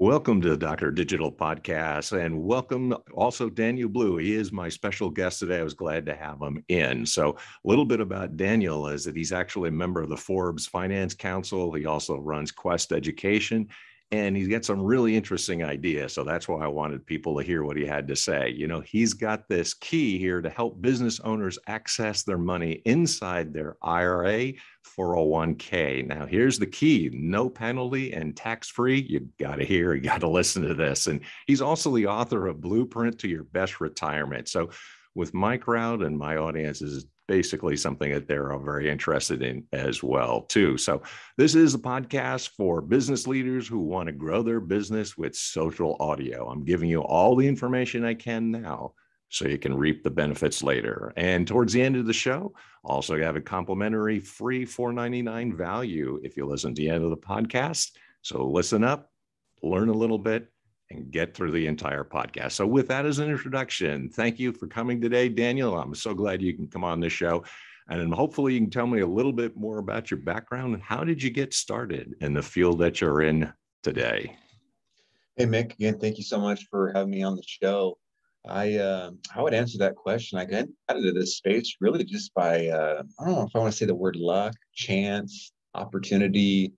Welcome to the Dr. Digital Podcast, and welcome also Daniel Blue. He is my special guest today. I was glad to have him in. So a little bit about Daniel is that he's actually a member of the Forbes Finance Council. He also runs Quest Education, and he's got some really interesting ideas. So that's why I wanted people to hear what he had to say. You know, he's got this key here to help business owners access their money inside their IRA, 401k. Now, here's the key: no penalty and tax-free. You got to listen to this. And he's also the author of Blueprint to Your Best Retirement. So with my crowd and my audience is basically something that they're all very interested in as well, too. So this is a podcast for business leaders who want to grow their business with social audio. I'm giving you all the information I can now so you can reap the benefits later. And towards the end of the show, also have a complimentary free $4.99 value if you listen to the end of the podcast. So listen up, learn a little bit, and get through the entire podcast. So with that as an introduction, thank you for coming today, Daniel. I'm so glad you can come on this show. And hopefully you can tell me a little bit more about your background and how did you get started in the field that you're in today? Hey, Mick, again, thank you so much for having me on the show. I would answer that question. I got into this space really just by, I don't know if I want to say the word luck, chance, opportunity,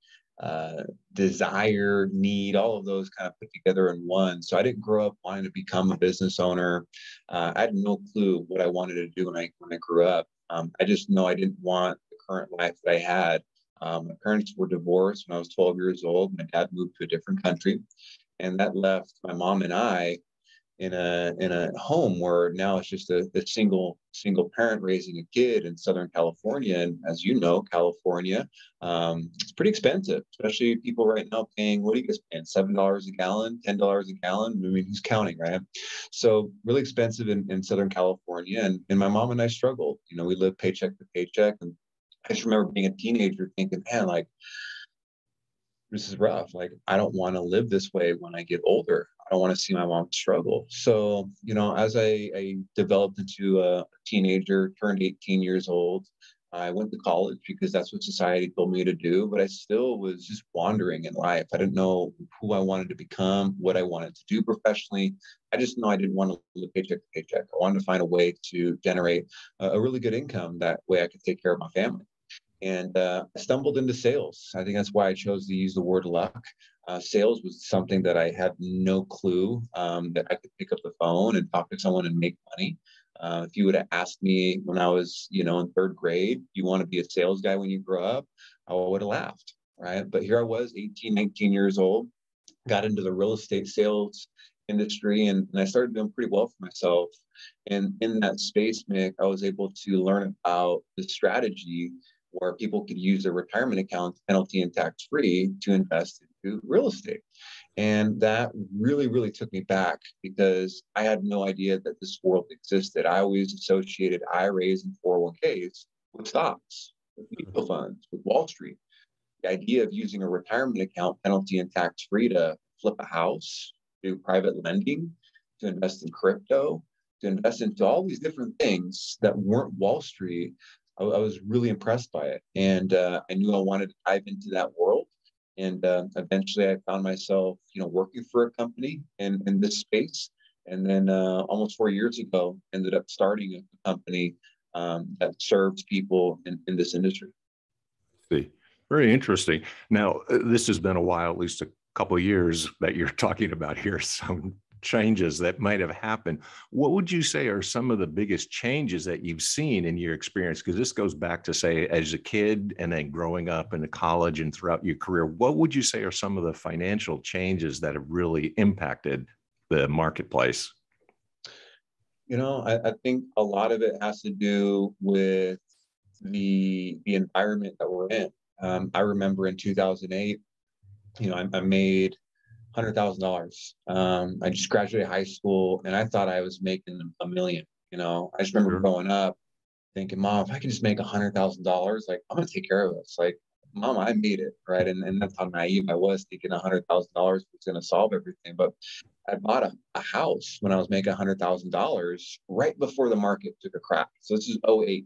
desire, need, all of those kind of put together in one. So I didn't grow up wanting to become a business owner. I had no clue what I wanted to do when I grew up. I just know I didn't want the current life that I had. My parents were divorced when I was 12 years old. My dad moved to a different country, and that left my mom and I in a home where now it's just a single parent raising a kid in Southern California. And as you know, California, it's pretty expensive, especially people right now paying, what are you guys paying? $7 a gallon, $10 a gallon? I mean, who's counting, right? So really expensive in Southern California. And my mom and I struggled. You know, we lived paycheck to paycheck. And I just remember being a teenager thinking, man, like, this is rough. Like, I don't want to live this way when I get older. I don't want to see my mom struggle. So, you know, as I developed into a teenager, turned 18 years old, I went to college because that's what society told me to do. But I still was just wandering in life. I didn't know who I wanted to become, what I wanted to do professionally. I just know I didn't want to live paycheck to paycheck. I wanted to find a way to generate a really good income. That way I could take care of my family. And I stumbled into sales. I think that's why I chose to use the word luck. Sales was something that I had no clue that I could pick up the phone and talk to someone and make money. If you would have asked me when I was, you know, in third grade, you want to be a sales guy when you grow up, I would have laughed, right? But here I was, 18, 19 years old, got into the real estate sales industry, and I started doing pretty well for myself. And in that space, Mick, I was able to learn about the strategy where people could use their retirement accounts penalty and tax free to invest into real estate. And that really, really took me back because I had no idea that this world existed. I always associated IRAs and 401ks with stocks, with mutual funds, with Wall Street. The idea of using a retirement account penalty and tax free to flip a house, do private lending, to invest in crypto, to invest into all these different things that weren't Wall Street, I was really impressed by it. And I knew I wanted to dive into that world. And eventually I found myself, you know, working for a company in this space. And then almost 4 years ago, ended up starting a company that serves people in this industry. See, very interesting. Now, this has been a while, at least a couple of years that you're talking about here, some changes that might have happened. What would you say are some of the biggest changes that you've seen in your experience? Because this goes back to, say, as a kid and then growing up into college and throughout your career. What would you say are some of the financial changes that have really impacted the marketplace? You know, I think a lot of it has to do with the environment that we're in. I remember in 2008, you know, I made $100,000. I just graduated high school and I thought I was making a million. You know, I just remember growing up thinking, Mom, if I can just make $100,000, like, I'm going to take care of this. Like, Mom, I made it. Right. And that's how naive I was, thinking $100,000 was going to solve everything. But I bought a house when I was making $100,000 right before the market took a crash. So this is '08.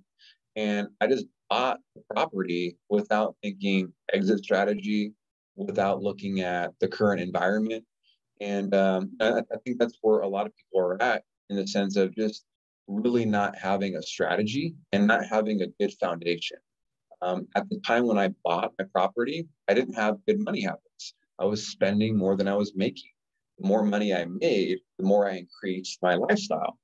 And I just bought the property without thinking exit strategy, without looking at the current environment. And I think that's where a lot of people are at, in the sense of just really not having a strategy and not having a good foundation. At the time when I bought my property, I didn't have good money habits. I was spending more than I was making. The more money I made, the more I increased my lifestyle.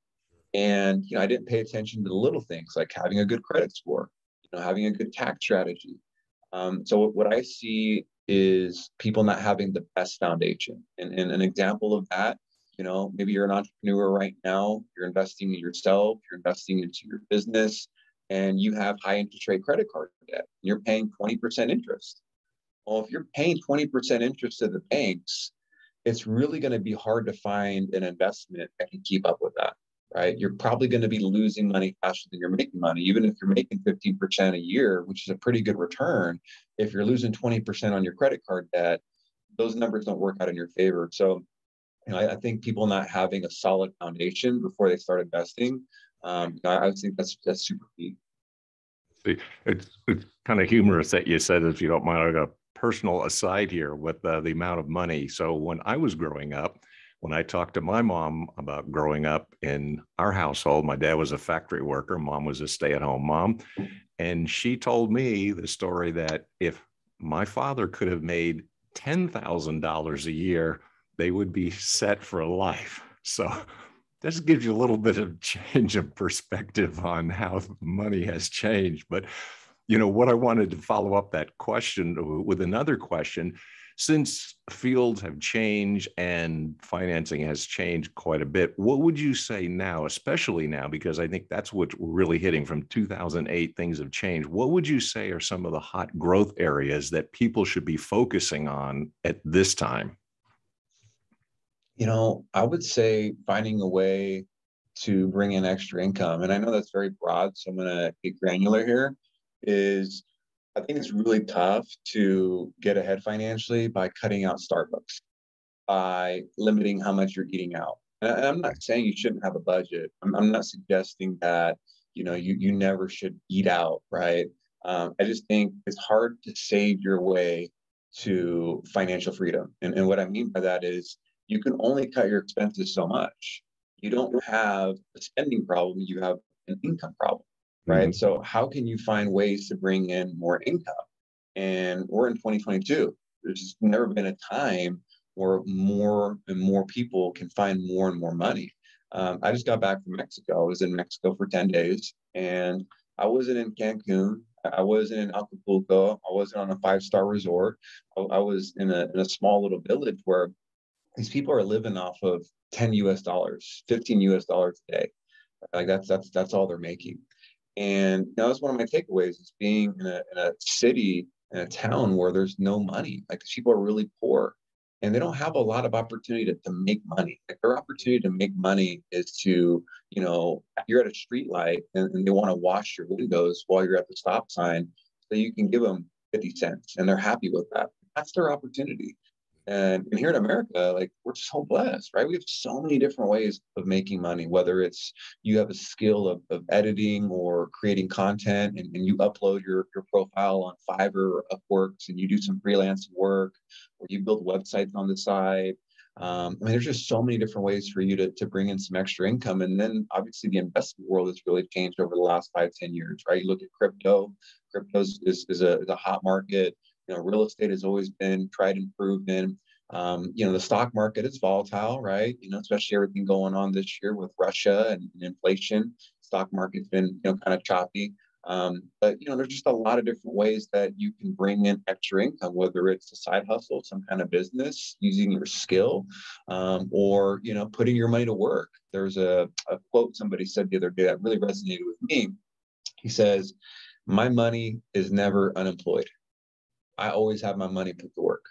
And I didn't pay attention to the little things like having a good credit score, having a good tax strategy. So what I see is people not having the best foundation. And an example of that, maybe you're an entrepreneur right now, you're investing in yourself, you're investing into your business, and you have high interest rate credit card debt. You're paying 20% interest. Well, if you're paying 20% interest to the banks, it's really going to be hard to find an investment that can keep up with that, right? You're probably going to be losing money faster than you're making money. Even if you're making 15% a year, which is a pretty good return, if you're losing 20% on your credit card debt, those numbers don't work out in your favor. So, I think people not having a solid foundation before they start investing, I would think that's super key. See, it's kind of humorous that you said, if you don't mind, a personal aside here with the amount of money. So when I was growing up, when I talked to my mom about growing up in our household, my dad was a factory worker, mom was a stay-at-home mom, and she told me the story that if my father could have made $10,000 a year, they would be set for life. So this gives you a little bit of change of perspective on how money has changed. But, what I wanted to follow up that question with another question, since fields have changed and financing has changed quite a bit, what would you say now, especially now, because I think that's what we're really hitting from 2008, things have changed. What would you say are some of the hot growth areas that people should be focusing on at this time? I would say finding a way to bring in extra income. And I know that's very broad, so I'm going to get granular here. I think it's really tough to get ahead financially by cutting out Starbucks, by limiting how much you're eating out. And I'm not saying you shouldn't have a budget. I'm not suggesting that, you never should eat out, right? I just think it's hard to save your way to financial freedom. And what I mean by that is, you can only cut your expenses so much. You don't have a spending problem, you have an income problem, right? Mm-hmm. So how can you find ways to bring in more income? And we're in 2022. There's just never been a time where more and more people can find more and more money. I just got back from Mexico. I was in Mexico for 10 days, and I wasn't in Cancun. I wasn't in Acapulco. I wasn't on a 5-star resort. I was in a small little village where these people are living off of 10 US dollars, 15 US dollars a day. Like that's all they're making. And that's one of my takeaways, is being in a city, in a town where there's no money. Like, people are really poor and they don't have a lot of opportunity to make money. Like, their opportunity to make money is to, you're at a street light and they want to wash your windows while you're at the stop sign, so you can give them 50 cents and they're happy with that. That's their opportunity. And here in America, like, we're so blessed, right? We have so many different ways of making money, whether it's you have a skill of editing or creating content, and you upload your profile on Fiverr or Upworks, and you do some freelance work, or you build websites on the side. There's just so many different ways for you to bring in some extra income. And then obviously the investment world has really changed over the last 5-10 years, right? You look at crypto. Crypto is a hot market. Real estate has always been tried and proven. The stock market is volatile, right? Especially everything going on this year with Russia and inflation. Stock market's been, kind of choppy. But there's just a lot of different ways that you can bring in extra income, whether it's a side hustle, some kind of business, using your skill, or, putting your money to work. There's a quote somebody said the other day that really resonated with me. He says, "My money is never unemployed. I always have my money put to work."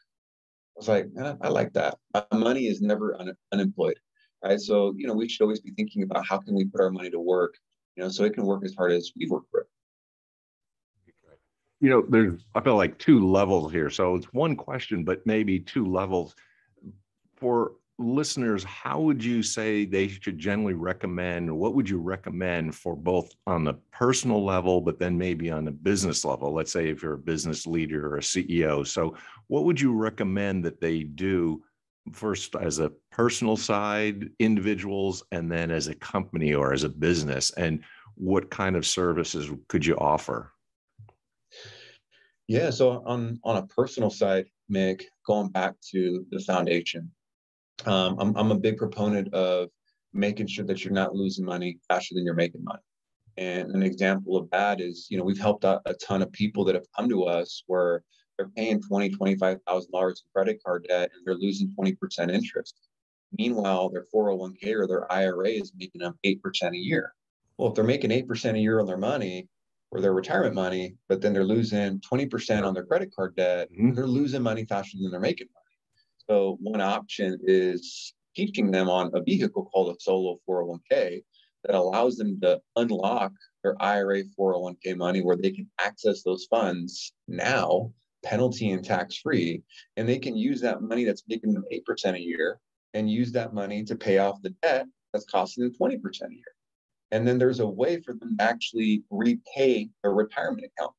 I was like, I like that. My money is never unemployed, right? So, we should always be thinking about how can we put our money to work, so it can work as hard as we work for it. There's, I feel like, two levels here. So it's one question, but maybe two levels. For listeners, how would you say they should generally recommend, what would you recommend for both on the personal level, but then maybe on the business level? Let's say if you're a business leader or a CEO. So what would you recommend that they do first as a personal side, individuals, and then as a company or as a business? And what kind of services could you offer? Yeah, so on a personal side, Mick, going back to the foundation, I'm a big proponent of making sure that you're not losing money faster than you're making money. And an example of that is, we've helped out a ton of people that have come to us where they're paying $25,000 in credit card debt and they're losing 20% interest. Meanwhile, their 401k or their IRA is making them 8% a year. Well, if they're making 8% a year on their money or their retirement money, but then they're losing 20% on their credit card debt, they're losing money faster than they're making money. So one option is teaching them on a vehicle called a solo 401k that allows them to unlock their IRA 401k money where they can access those funds now, penalty and tax free, and they can use that money that's making them 8% a year and use that money to pay off the debt that's costing them 20% a year. And then there's a way for them to actually repay their retirement account.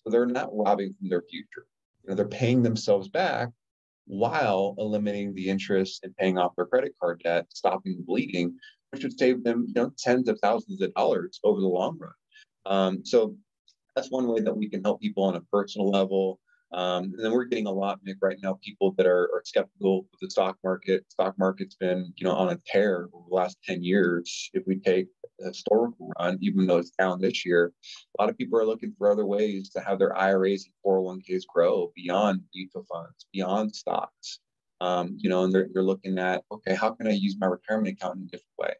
So they're not robbing from their future. They're paying themselves back while eliminating the interest and paying off their credit card debt, stopping the bleeding, which would save them, tens of thousands of dollars over the long run. So that's one way that we can help people on a personal level. And then we're getting a lot, Nick, right now, people that are skeptical of the stock market. Stock market's been, on a tear over the last 10 years. If we take a historical run, even though it's down this year, a lot of people are looking for other ways to have their IRAs and 401ks grow beyond mutual funds, beyond stocks. And they're looking at, okay, how can I use my retirement account in a different way?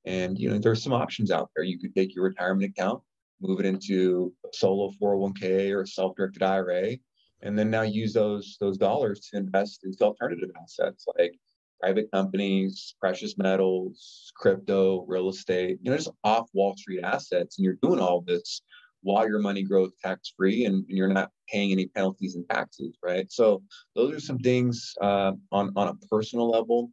And, there's some options out there. You could take your retirement account, move it into a solo 401k or a self-directed IRA, and then now use those dollars to invest in alternative assets like private companies, precious metals, crypto, real estate, just off Wall Street assets. And you're doing all this while your money grows tax-free and you're not paying any penalties and taxes, right? So those are some things on a personal level.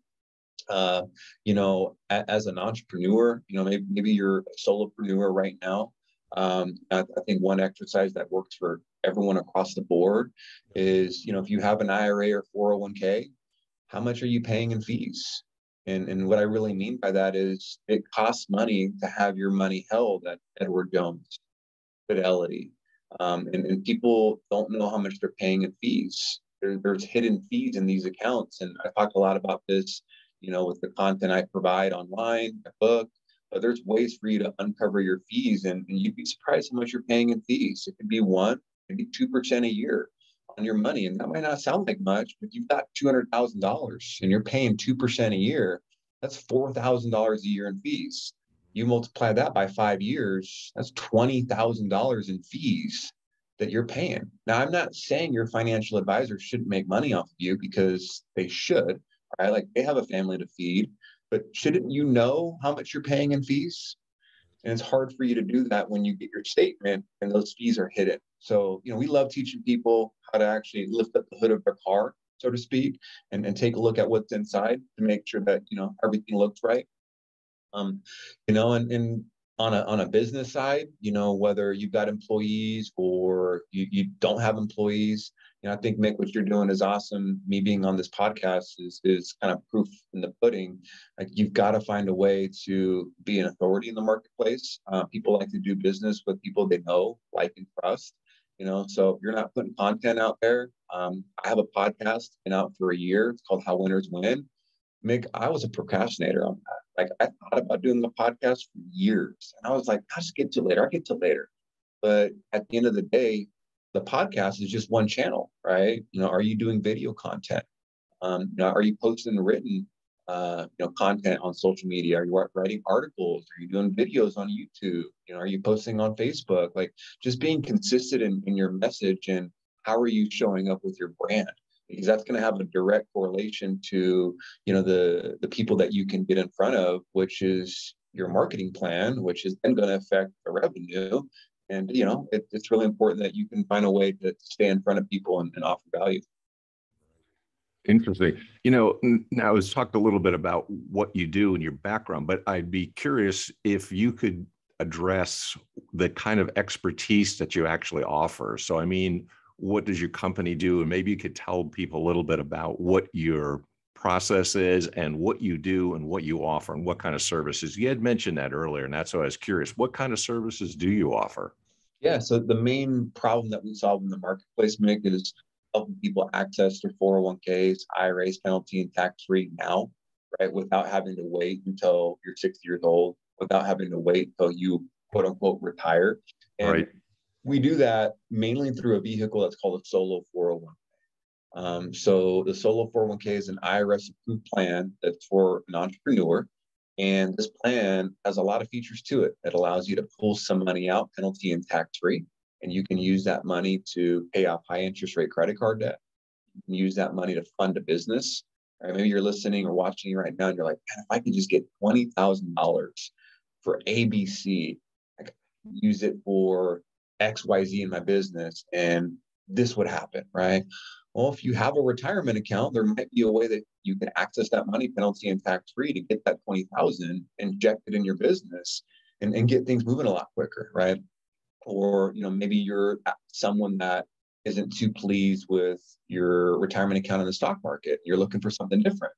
As an entrepreneur, maybe you're a solopreneur right now. I think one exercise that works for everyone across the board is, if you have an IRA or 401k, how much are you paying in fees? And what I really mean by that is it costs money to have your money held at Edward Jones, Fidelity. And people don't know how much they're paying in fees. There's hidden fees in these accounts. And I talk a lot about this, with the content I provide online, my book. But there's ways for you to uncover your fees, and you'd be surprised how much you're paying in fees. It could be 1%, maybe 2% a year on your money. And that might not sound like much, but you've got $200,000 and you're paying 2% a year. That's $4,000 a year in fees. You multiply that by 5 years, that's $20,000 in fees that you're paying. Now, I'm not saying your financial advisor shouldn't make money off of you, because they should, right? Like, they have a family to feed. But shouldn't you know how much you're paying in fees? And it's hard for you to do that when you get your statement and those fees are hidden. So, we love teaching people how to actually lift up the hood of their car, so to speak, and take a look at what's inside to make sure that, everything looks right. And on a business side, whether you've got employees or you don't have employees, I think, Mick, what you're doing is awesome. Me being on this podcast is kind of proof in the pudding. Like, you've got to find a way to be an authority in the marketplace. People like to do business with people they know, like, and trust. So if you're not putting content out there, I have a podcast been out for a year. It's called How Winners Win. Mick, I was a procrastinator on that. Like, I thought about doing the podcast for years, and I was like, I'll just get to later. I'll get to later. But at the end of the day, the podcast is just one channel, right? Are you doing video content? Are you posting written, content on social media? Are you writing articles? Are you doing videos on YouTube? Are you posting on Facebook? Like, just being consistent in your message, and how are you showing up with your brand? Because that's going to have a direct correlation to, the people that you can get in front of, which is your marketing plan, which is then going to affect the revenue. And, it's really important that you can find a way to stay in front of people and offer value. Interesting. Now it's talked a little bit about what you do and your background, but I'd be curious if you could address the kind of expertise that you actually offer. So, what does your company do? And maybe you could tell people a little bit about what your process is and what you do and what you offer and what kind of services. You had mentioned that earlier, and that's why I was curious. What kind of services do you offer? Yeah, so the main problem that we solve in the marketplace, Mick, is helping people access their 401ks, IRAs, penalty and tax-free now, right? Without having to wait until you're 60 years old, without having to wait until you quote unquote retire. And Right. we do that mainly through a vehicle that's called a solo 401. So the solo 401k is an IRS approved plan that's for an entrepreneur. And this plan has a lot of features to it. It allows you to pull some money out, penalty and tax free. And you can use that money to pay off high interest rate credit card debt. You can use that money to fund a business. Right? Maybe you're listening or watching right now and you're like, man, if I could just get $20,000 for ABC, I could use it for XYZ in my business and this would happen, right? Well, if you have a retirement account, there might be a way that you can access that money penalty and tax free to get that 20,000 injected in your business and get things moving a lot quicker, right? Or, maybe you're someone that isn't too pleased with your retirement account in the stock market. You're looking for something different.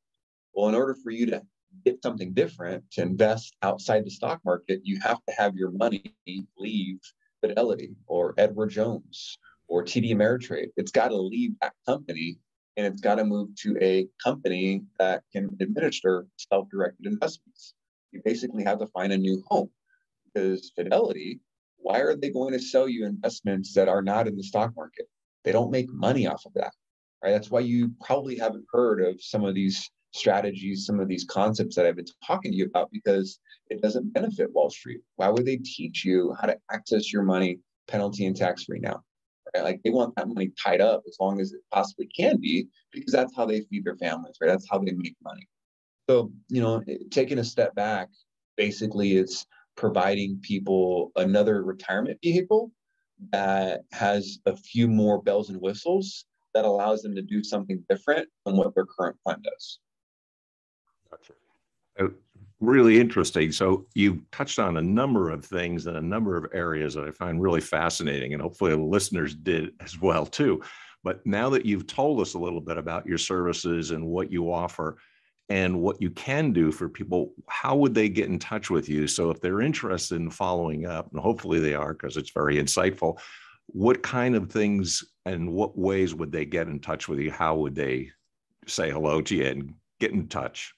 Well, in order for you to get something different, to invest outside the stock market, you have to have your money leave Fidelity or Edward Jones or TD Ameritrade. It's got to leave that company and it's got to move to a company that can administer self-directed investments. You basically have to find a new home because Fidelity, why are they going to sell you investments that are not in the stock market? They don't make money off of that, right? That's why you probably haven't heard of some of these strategies, some of these concepts that I've been talking to you about because it doesn't benefit Wall Street. Why would they teach you how to access your money penalty and tax free now? Right? Like they want that money tied up as long as it possibly can be because that's how they feed their families, right? That's how they make money. So, taking a step back, basically it's providing people another retirement vehicle that has a few more bells and whistles that allows them to do something different than what their current plan does. Gotcha. Really interesting. So you touched on a number of things and a number of areas that I find really fascinating, and hopefully the listeners did as well too. But now that you've told us a little bit about your services and what you offer and what you can do for people, how would they get in touch with you? So if they're interested in following up, and hopefully they are because it's very insightful, what kind of things and what ways would they get in touch with you? How would they say hello to you and get in touch?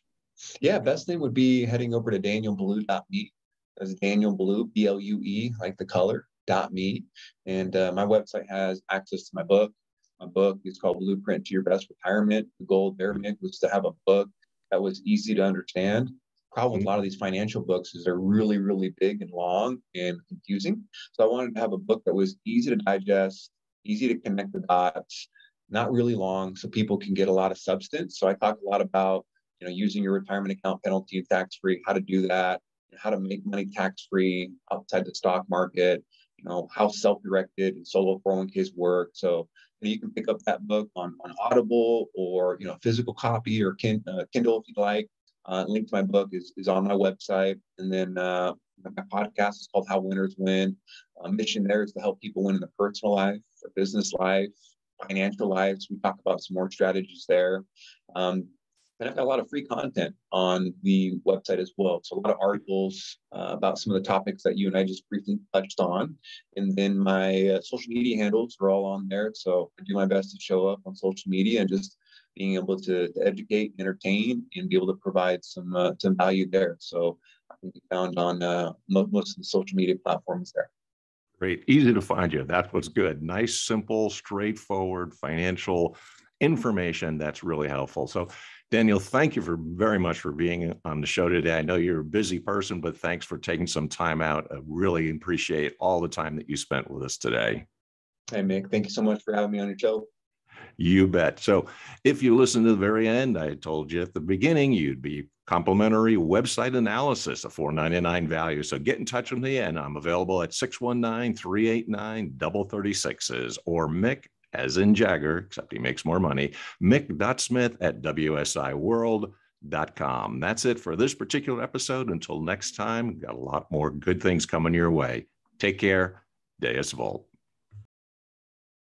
Yeah, best thing would be heading over to danielblue.me. That's Daniel Blue, BLUE, like the color, .me. And my website has access to my book. My book is called Blueprint to Your Best Retirement. The goal there, Mick, was to have a book that was easy to understand. Problem with a lot of these financial books is they're really, really big and long and confusing. So I wanted to have a book that was easy to digest, easy to connect the dots, not really long, so people can get a lot of substance. So I talk a lot about using your retirement account penalty and tax free, how to do that, how to make money tax free outside the stock market, how self-directed and solo 401ks work. So you can pick up that book on Audible or physical copy or Kindle if you'd like. Link to my book is on my website. And then my podcast is called How Winners Win. Mission there is to help people win in the personal life, their business life, financial lives. We talk about some more strategies there. And I've got a lot of free content on the website as well. So a lot of articles about some of the topics that you and I just briefly touched on. And then my social media handles are all on there. So I do my best to show up on social media and just being able to educate, entertain, and be able to provide some value there. So I can be found on most of the social media platforms there. Great. Easy to find you. That's what's good. Nice, simple, straightforward financial information that's really helpful. So Daniel, thank you very much for being on the show today. I know you're a busy person, but thanks for taking some time out. I really appreciate all the time that you spent with us today. Hey, Mick, thank you so much for having me on your show. You bet. So if you listen to the very end, I told you at the beginning, you'd be complimentary website analysis, a $4.99 value. So get in touch with me, and I'm available at 619-389-3036 or Mick, as in Jagger, except he makes more money, mick.smith at wsiworld.com. That's it for this particular episode. Until next time, got a lot more good things coming your way. Take care. Deus Volt.